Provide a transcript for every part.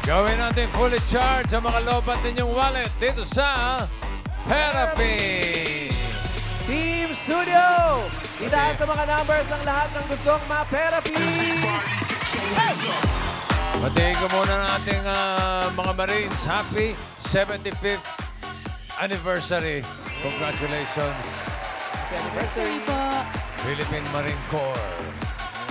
Gawin natin fully charged ang mga lobat ninyong wallet dito sa Therapy. Team Studio! Itaas sa mga numbers ng lahat ng gustong ma-therapy! Batiin ko muna ng ating mga Marines. Happy 75th anniversary. Congratulations. Happy anniversary! Philippine Marine Corps.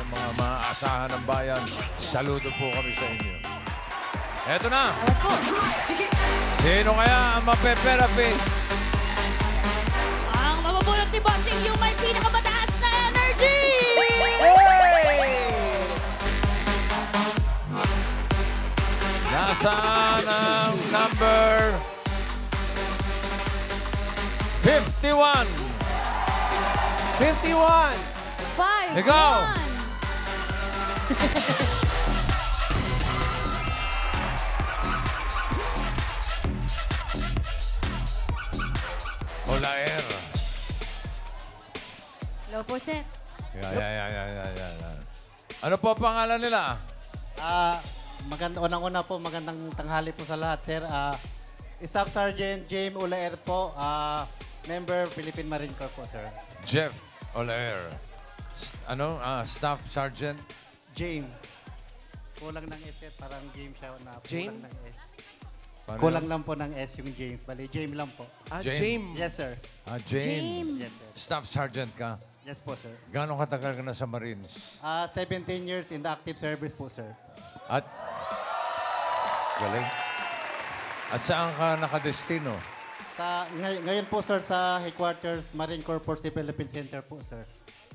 Ang mga maaasahan ng bayan. Saludo po kami sa inyo. Eto na. Sino kaya ang mape-therapy? Ang mababulot ni Bossing yung may pinakamataas na energy! Nasaan ang number 51? 51! 5, Ikaw! 1. Olaer. Hello po, sir. Yan. Ano po pangalan nila? Unang-una po, magandang tanghali po sa lahat, sir. Staff Sergeant James Ulaer po, member Philippine Marine Corps po, sir. Jeff Olaer. Staff Sergeant? James. Kulang ng S, sir. Parang James siya na James? kulang ng S. Paano Kulang yun? lang po ng S yung James. Bali, James lang po. James. James. Yes, sir. Jane. Yes, sir. Staff Sergeant ka. Yes po, sir. Gano'ng katagal ka na sa Marines? 17 years in the active service po, sir. At... Galing. At saan ka nakadestino? Ngayon po, sir, sa headquarters Marine Corps Force Development Center po, sir.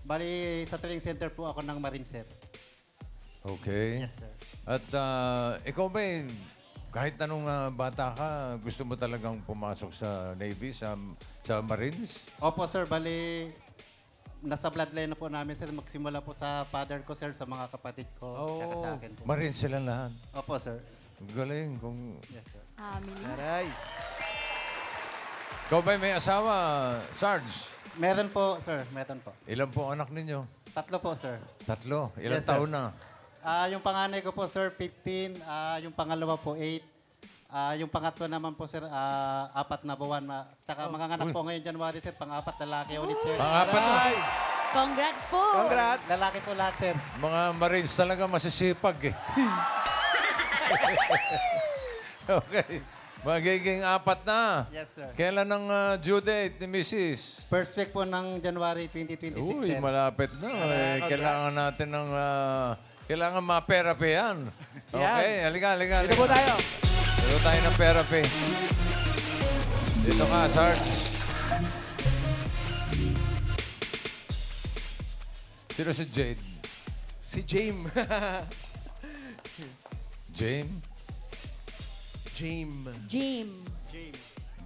Bali, sa training center po ako ng Marine, sir. Okay. Yes, sir. At ikaw ba, kahit anong bata ka, gusto mo talagang pumasok sa Navy, sa Marines? Opo, sir. Bali, nasa bloodline na po namin, sir. Magsimula po sa father ko, sir, sa mga kapatid ko. Tsaka sa akin po. Marines sila lahat. Opo, sir. Galing. Kung... Yes, sir. Amin. Aray. Ikaw ba may asawa, Sarge? Meron po, sir. Meron po. Ilan po anak ninyo? 3 po, sir. 3. Ilan Yes, sir. taon na? Yung panganay ko po, sir, 15. Yung pangalawa po, 8. Yung pangatlo naman po, sir, 4 na buwan. Tsaka mga anak po ngayon, January, sir. Pang-4, lalaki ulit, sir. Pang-4 na. Aray. Congrats po! Congrats! Lalaki po lahat, sir. Mga Marines talaga masisipag eh. Okay. Magiging 4 na. Yes, sir. Kailan ang due date ni Mrs.? First week po ng January 2026, Uy, sir. malapit na. Kailangan natin ng... kailangan ma-therapy yan. Okay, halika. Dito po tayo. Dito tayo ng therapy. Dito ka, Sarge. Sino si Jade? Si James. James? James. Jim.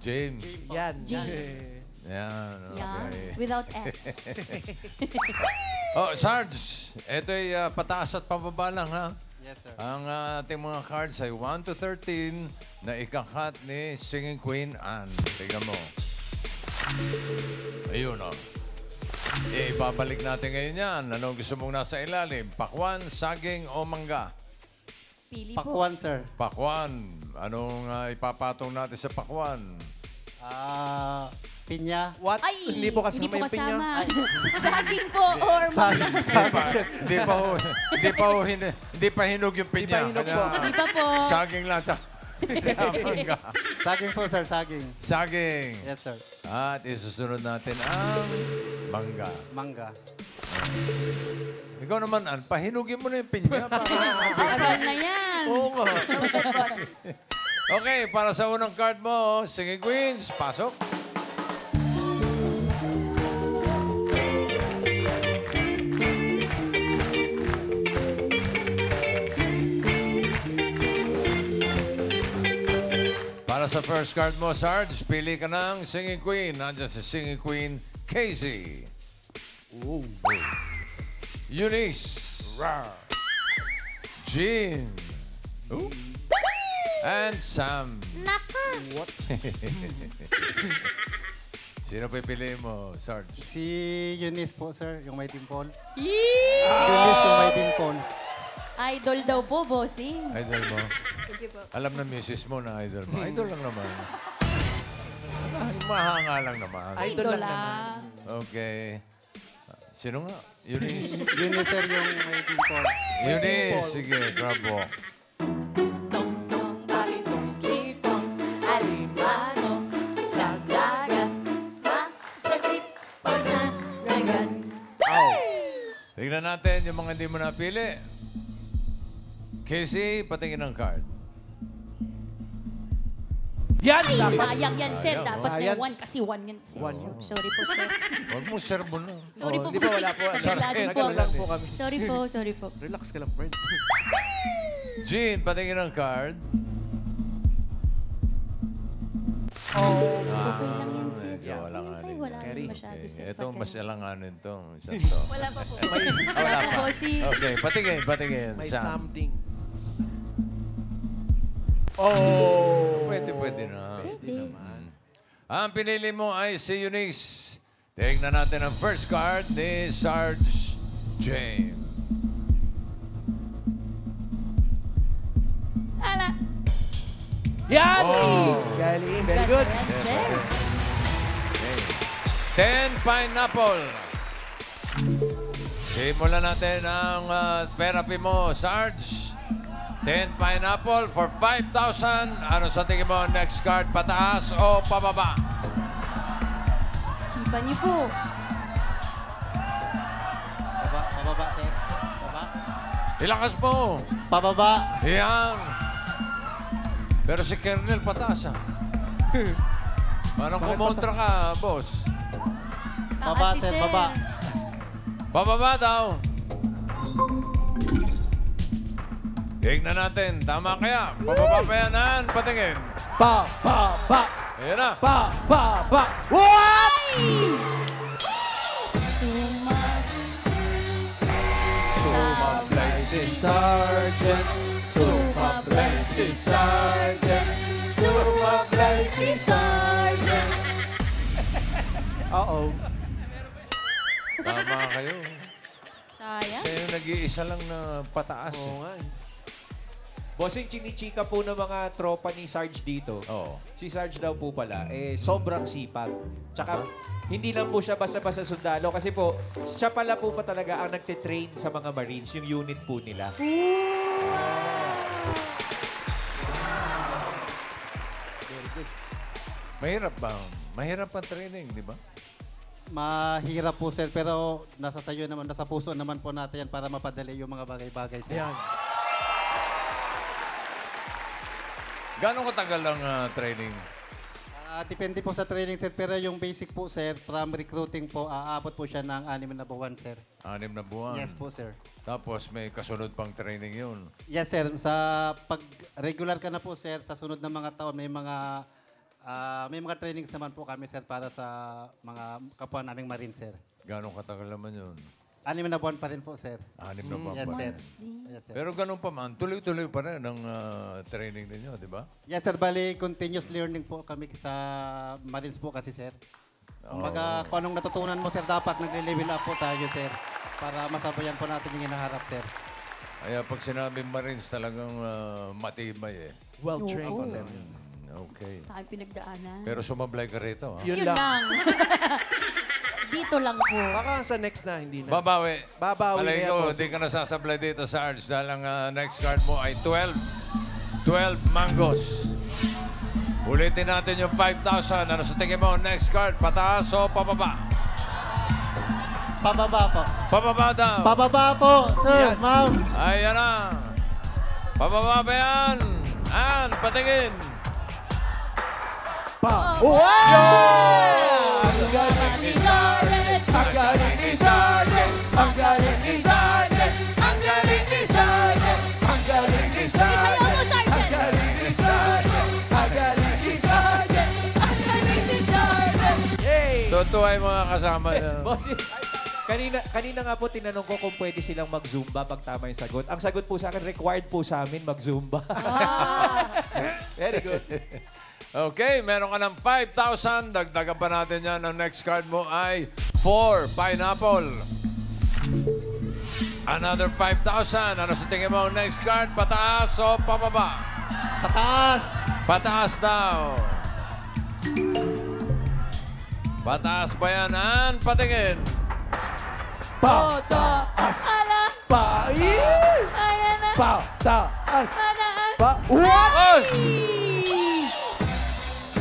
James. Yan. James. Yan, Yeah. okay. Without S. Oh, Sarge, ito'y pataas at pababa lang, ha? Yes, sir. Ang ating mga cards ay 1 to 13 na ikakat ni Singing Queen Anne. Tingnan mo. Ayun, oh. Ibabalik natin ngayon yan. Anong gusto mong nasa ilalim? Pakwan, saging o mangga? Pili po. Pakwan, sir. Pakwan. Anong ipapatong natin sa pakwan? Pinya. What? Ay, Hindi po kasama yung pinya? Saging po or mangga. Hindi pa hinog yung pinya. Hindi pa hinog po. Hindi pa po. Saging lang. Mangga. Saging po, sir. Saging. Saging. Yes, sir. At isusunod natin ang mangga. Mangga. Ikaw naman, Ann, pahinugin mo na yung pinya. Tagal na yan. Oo nga. Okay, para sa unang card mo, Singing Queens, pasok. Para sa first card mo, Sarge, pili ka ng Singing Queen. Nandiyan si Singing Queen, Casey. Eunice. Jean. And Sam. Naka. Sino pipiliin mo, Sarge? Si Eunice po, sir. Yung may dimple. Yee! Eunice yung may dimple. Idol daw po, bossing. Idol mo. Thank you po. Alam na misis mo na idol mo. Idol lang naman. Mahanga lang naman. Idol lang lang. Okay. Sino nga? Eunice. Yun eh, sir, yung may dimple. Eunice. Sige, grab walk. Tong balitong kitong alimango sa dagat. Masakit pag nanagat. Tignan natin yung mga hindi mo napili. Casey, patingin ng card. Yan! Ay, Dapat. sayang yan, sir. Sayang, Dapat na Sayang. 1 kasi 1 yan, sir. One yun. Sorry po, sir. Huwag mo serbo na. Sorry po. Di ba wala po? Bigla din po. Nagano lang po kami. Sorry po. Relax ka lang, friend. Jean, patingin ng card. Okay lang yan, sir. Medyo alanganin. Wala yan. rin masyado, Okay. sir. Ito, Pagka- mas alanganin to. Isang to. Wala pa po. Wala pa. po, si... Okay, patingin. May Sam. something. Oh! Pwede na. Pwede. Naman. Ang pinili mo ay si Eunice. Tingnan natin ang first card ni Sarge James. Ala. Yan! Oh. Galing, very good. Yan, sir. Okay. 10 pineapple. Simulan natin ang therapy mo, Sarge. 10 pineapple for 5,000. Ano sa tingin mo? Next card, pataas o pababa? Sipan niyo po. Pababa, sir. Baba. Ilakas mo. Pababa. Yan. Pero si Kernel pataas ah. Parang kumontra ka, boss. Baba, Taas si sir. Baba. Pababa daw. Tignan natin. Tama kaya? Pababa pa yan, Han? Patingin. Ba! Ayan na. Ba! What? Sumablay Si Sergeant. Sumablay si Sergeant. Sumablay si Sergeant. Uh-oh. Tama kayo. Sayang. Siya yung nag-iisa lang na pataas. Oo nga. Bossing, chinichika po ng mga tropa ni Sarge dito. Oo. Si Sarge daw po pala, sobrang sipag. Tsaka, hindi lang po siya basta-basta sundalo kasi po, siya pala po pa talaga ang nagtitrain sa mga Marines, yung unit po nila. Mahirap ba? Mahirap ang training, di ba? Mahirap po, sir, pero nasa sayo naman, nasa puso naman po natin yan para mapadali yung mga bagay-bagay, sir. Ayan. Gano'ng katagal ang training? Depende po sa training, sir, pero yung basic po, sir, from recruiting po, aabot po siya ng 6 na buwan, sir. 6 na buwan. Yes po, sir. Tapos may kasunod pang training yun. Yes, sir. Sa pag regular ka na po, sir, sa sunod na mga taon, may mga trainings naman po kami, sir, para sa mga kapwa naming Marine, sir. Gano'ng katagal naman yun? 6 na buwan pa rin po, sir. 6 na buwan Yes, pa. sir. Yes, sir. Pero ganun pa man, tuloy-tuloy pa rin ang training ninyo, di ba? Yes, sir. Bali, continuous learning po kami sa Marines po kasi, sir. Kumbaga, kung anong natutunan mo, sir, dapat nagle-level up po tayo, sir. Para masabayan po natin yung hinaharap, sir. Kaya pag sinabing Marines, talagang matibay eh. Well-trained. Oo. sir. Okay. Tayong pinagdaanan. Pero sumablay ka rito, ha? Yun Yun lang. lang. Dito lang po. Baka sa next na, hindi na. Babawi. Babawi Alay na yan, ko, boss. di ka nasasablay dito sa Arts dahil ang next card mo ay 12 mangoes. Ulitin natin yung 5,000. Ano sa tingin mo? Next card, pataas o pababa? Pababa po. Pababa daw. Pababa po, sir, ma'am. Ayan na. Pababa ba yan? An, patingin. Pa! Oh, Wow! Ang galing ni Sergeant! Ang galing ni Sergeant! Ang galing ni Sergeant! Ang galing ni Sergeant! Ang galing ni Isayaw mo, Sergeant! Ang Sergeant! galing ni Sergeant! Ang galing ni Sergeant! Ang galing ni Sergeant! Yay! Totoo ay mga kasama niya. Bossing, kanina nga po tinanong ko kung pwede silang mag-zumba pag tama yung sagot. Ang sagot po sa akin, required po sa amin mag-zumba. Very good. Okay, meron ka ng 5,000. Dagdagan pa natin yan. Ang next card mo ay 4 pineapple. Another 5,000. Ano sa tingin mo? Next card, pataas o pababa? Pataas! Pataas daw. Pataas ba yan, Ann? Patingin. Pataas! Ala! Ayan na! Pataas! Pataas! Oy!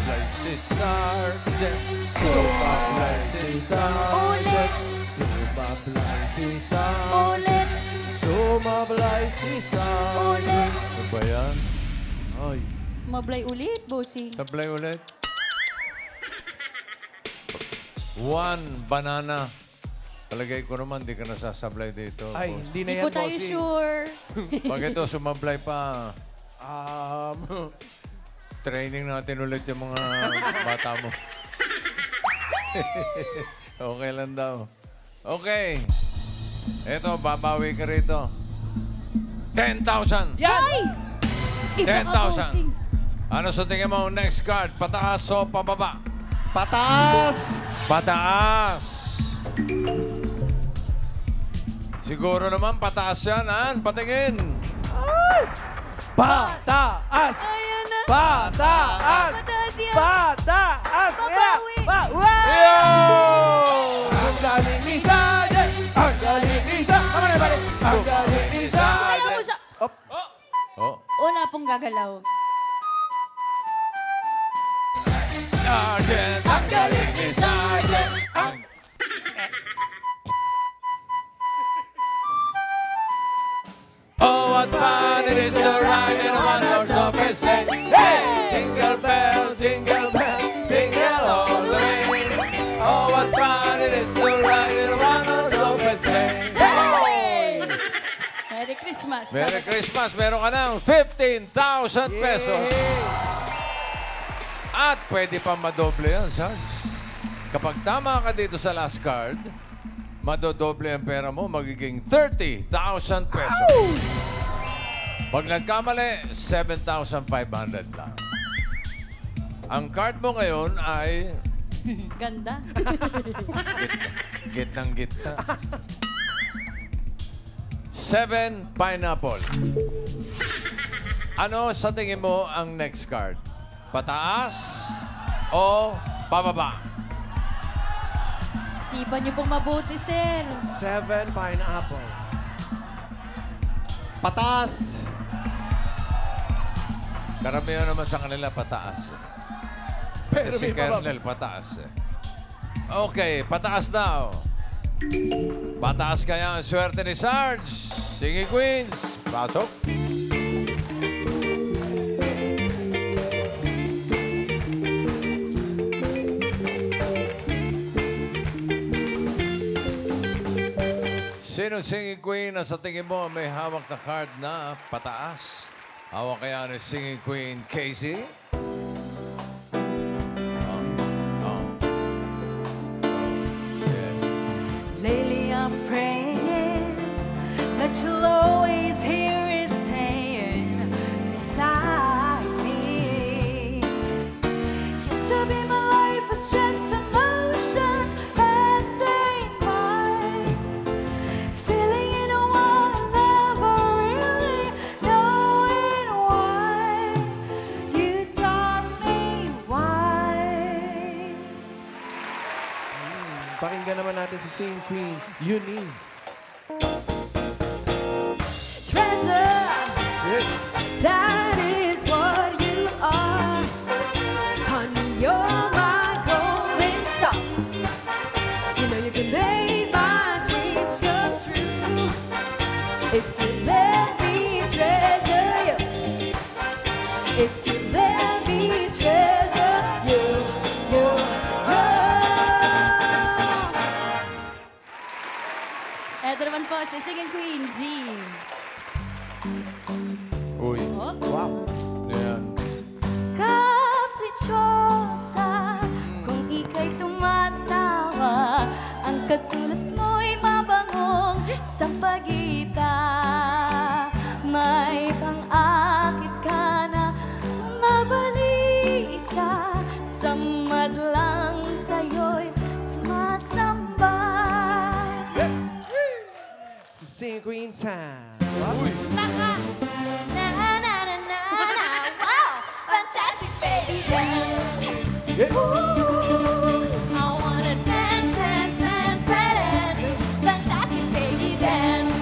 Like si Sergeant. Sumablay si Sergeant. Sumablay si Sergeant. Ulit! Sumablay si Sergeant. Ulit! Ano ba yan? Ay, Mablay ulit, bossing. sablay ulit. 1 banana. Palagay ko naman, di ka nasasablay dito. Ay, boss. hindi na Hindi yan, po tayo bossing. sure. Pag ito, sumablay pa. Um, Training natin ulit yung mga bata mo. Okay lang daw. Okay. Ito, babawi ka rito. 10,000. yan! Ay! Iba ka, 10,000. bossing. Ano sa tingin mo? Next card. Pataas o pababa? Pataas! Pataas. Siguro naman pataas yan, Ann. Patingin. Pataas! Ayan na! Pataas! Pataas yan! Pataas! Babawi. Yo! Ang galing ni Sergeant! Ang galing ni Sergeant! Ang galing ni Sergeant! Masaya mo sa... Oh. Wala pong gagalaw. Sergeant. Ang galing ni Sergeant! Oh, what fun it is to ride in a one-horse open sleigh. Hey! Jingle bells, jingle all the way. Oh, what fun it is to ride in a one-horse open sleigh. Hey! Merry Christmas. Merry Christmas. Meron ka ng 15,000 pesos. At pwede pa madoble yan, Sarge. Kapag tama ka dito sa last card, madodoble ang pera mo, magiging 30,000 pesos. Pag nagkamali, 7,500 lang. Ang card mo ngayon ay Ganda. gitnang gitna. 7 pineapple. Ano sa tingin mo ang next card? Pataas o pababa? Sipan niyo pong mabuti, sir. 7 pineapples. Pataas! Karamihan naman sa kanila pataas. Pero Si may bababa. Kernel pataas. Okay, pataas daw. Pataas kaya ang swerte ni Sarge. Sige, Queens. Pasok. Sino singing queen na sa tingin mo may hawak na card na pataas? Hawak kaya ni singing queen Casey? Yeah. Lately I'm praying that you'll always hear it staying beside me. Used to be my life was just emotions passing by, feeling you don't wanna never really knowing why. You taught me why. Pakinggan naman natin si Singing Queen, Eunice. Treasure, that is what you are. Honey, you're my golden star. You know you can make my dreams come true if you let me treasure you. If you let me treasure you, you. Eto naman po, si Singing Queen, Jean. Uy, Hop. Wow. yan. Kaprichosa, kung ika'y tumatawa, ang katulad mo'y mabangong sa pagita. May pang-akit ka na mabalisa, sa madlang sa'yo'y sumasambay. Si Singing Queen time. Naka! Na na na na na! I wanna dance, dance, dance, dance. Fantastic baby dance.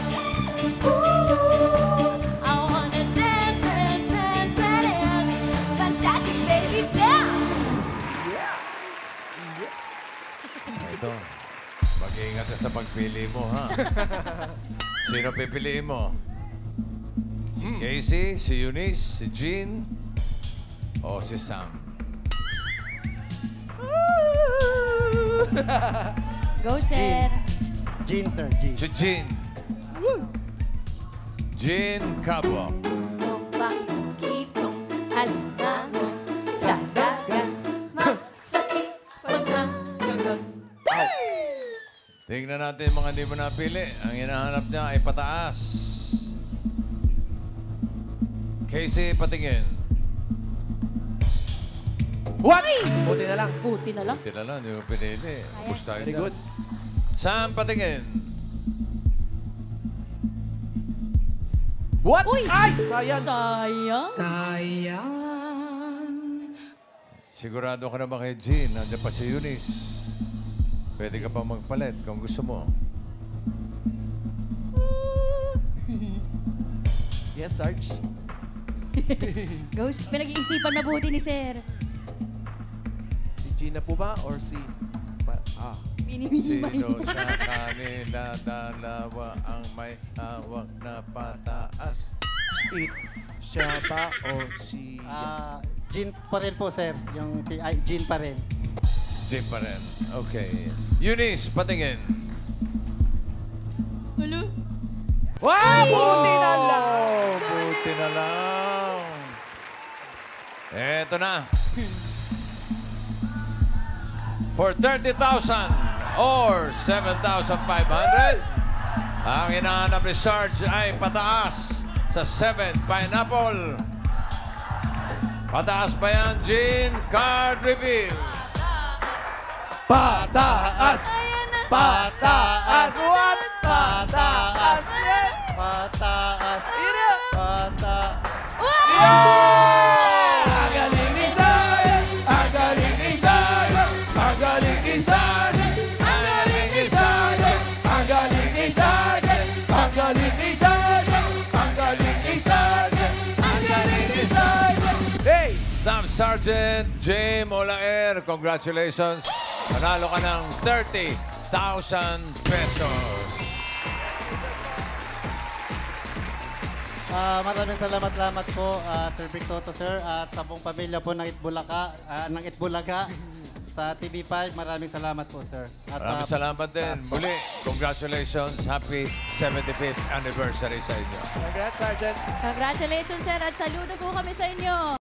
I wanna dance, dance, dance, dance. Fantastic baby dance. Ito. Mag-iingat ka sa pagpili mo, ha? Sino pipiliin mo? Si Casey, si Eunice, si Jean, o si Sam? Go, sir. Jean, sir, Jean. Si Jean. Jean Cabo. Bakitong halina mo sa dagat. Masakit pag nagagat. Tingnan natin yung mga hindi mo napili. Ang hinahanap niya ay pataas. Casey, patingin. What? Buti na lang. Buti na lang. Buti na lang, hindi mo pinili. Ubus tayo Very dyan. good. Sam, patingin. What? Uy! Ay! Sayang. Sayang. Sigurado ka na ba kay Jean? Nandiyan pa si Eunice. Pwede ka pa magpalit kung gusto mo. Yes, Sarge. Go, pinag-iisipan mabuti ni sir. Si Gina po ba? Or si... Mini-mini Sino sa kanila dalawa ang may hawak na pataas? Speed. Siya ba o si... Jean pa rin po, sir. Yung si Jean pa rin. Jean pa rin. Okay. Eunice, patingin. Hello? Wow! Buti na lang! Oh, buti na lang. Eto na. For 30,000 or 7,500, ang hinahanap ni Sarge ay pataas sa 7 pineapple. Pataas ba yan, Jean? Card reveal. Pataas! Pataas! What? Pataas! Pataas. Ina! Pataas. Ang galing ni Sarge! Ang galing ni Sarge! Ang galing ni Sarge! Ang galing ni Sarge! Ang galing ni Sarge! Ang galing ni Sarge! Ang galing ni Sarge! Ang galing ni Sarge! Hey! Staff Sergeant James Olaer, congratulations. Panalo ka ng 30,000 pesos. Maraming salamat po, Sir Victoto, sir, at sa buong pamilya po ng Itbulaga sa TV5. Maraming salamat po, sir. At Maraming salamat din. Muli, congratulations. Happy 75th anniversary sa inyo. Congrats, Sergeant! Congratulations, sir, at saludo po kami sa inyo.